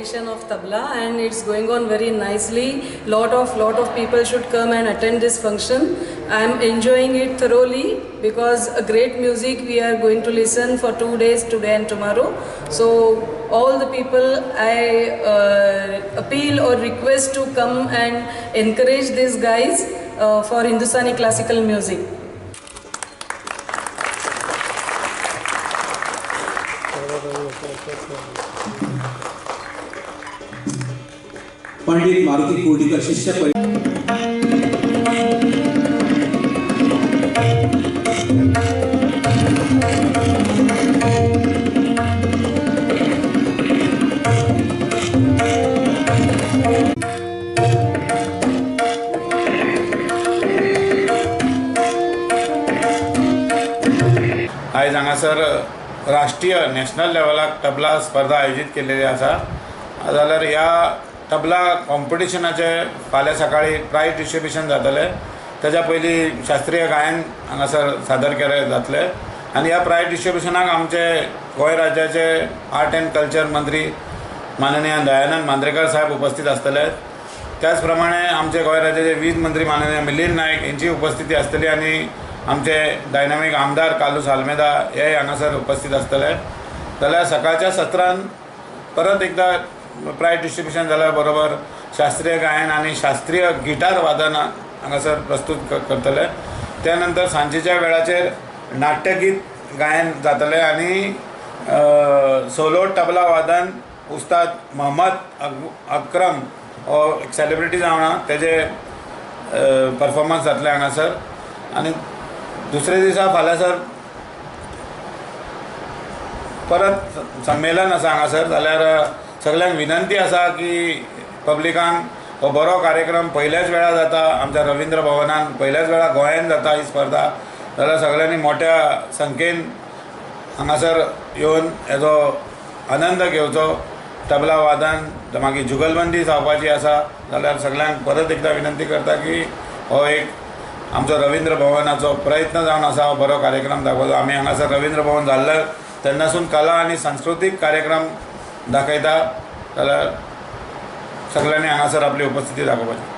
competition of tabla, and it's going on very nicely. Lot of people should come and attend this function. I am enjoying it thoroughly because a great music we are going to listen for 2 days, today and tomorrow. So all the people, I appeal or request to come and encourage these guys for Hindustani classical music. Pandit Maruti कोर्डीकर शिष्य आज हांगासर राष्ट्रीय national लेवलाक tabla स्पर्धा आयोजित केलेली आसा. जाल्यार ह्या तबला कॉम्पिटिशनाचे फाल्यां सकाळी प्राइज डिस्ट्रीब्युशन जातले. तेज्या पयलीं शास्त्रीय गायन हांगासर सादर केले जातले. आनी ह्या प्राइज डिस्ट्रीब्युशनाक आमचे गोंय राज्याचे आर्ट एंड कल्चर मंत्री माननीय दयानंद मांद्रेकर साहेब उपस्थित आसतले. त्याच प्रमाणे आमचे गोंय राज्याचे वीज मंत्री माननीय मिलिंद नायक यांची उपस्थिती आसतली आनी आमचे डायनामिक आमदार कालूस आल्मेदा हे हांगासर उपस्थित आसतले. जाल्यार सकाळच्या सत्रान परत एकदा प्राइज डिस्ट्रीब्युशन जाल्या बरोबर शास्त्रीय गायन आणि शास्त्रीय गिटार वादन हांगासर प्रस्तूत करतले. त्यानंतर सांजेच्या वेळाचेर नाट्यगीत गायन जातले आनी सोलो तबला वादन उस्ताद मोहम्मद अक्रम हो एक सेलिब्रिटी जावना तेजे परफॉर्मन्स जातले हांगासर. आनी दुसरे दिसा फाल्यांसर परत संमेलन आसा हांगासर. जाल्यार सगळ्यांक विनंती आसा की पब्लिकांक हो बरो कार्यक्रम पयल्याच वेळा जाता. आमच्या रवींद्र भवनान पयल्याच वेळा गोंयांत जाता ही स्पर्धा. जाल्यार सगळ्यांनी मोठ्या संख्येन हांगासर येवन हेजो आनंद घेवचो. तबला वादन मागीर जुगलबंदी जावपाची आसा. जाल्यार सगळ्यांक परत एकदा विनंती करता की हो एक आमचो रवींद्र भवनाचो प्रयत्न जावन आसा हो बरो कार्यक्रम दाखोवचो. आमी हांगासर रवींद्र भवन जाल्ले तेन्नासून कला आनी सांस्कृतीक कार्यक्रम दाखयता. जाल्यार सगळ्यांनी हांगासर आपली उपस्थिती दाखोवपाची.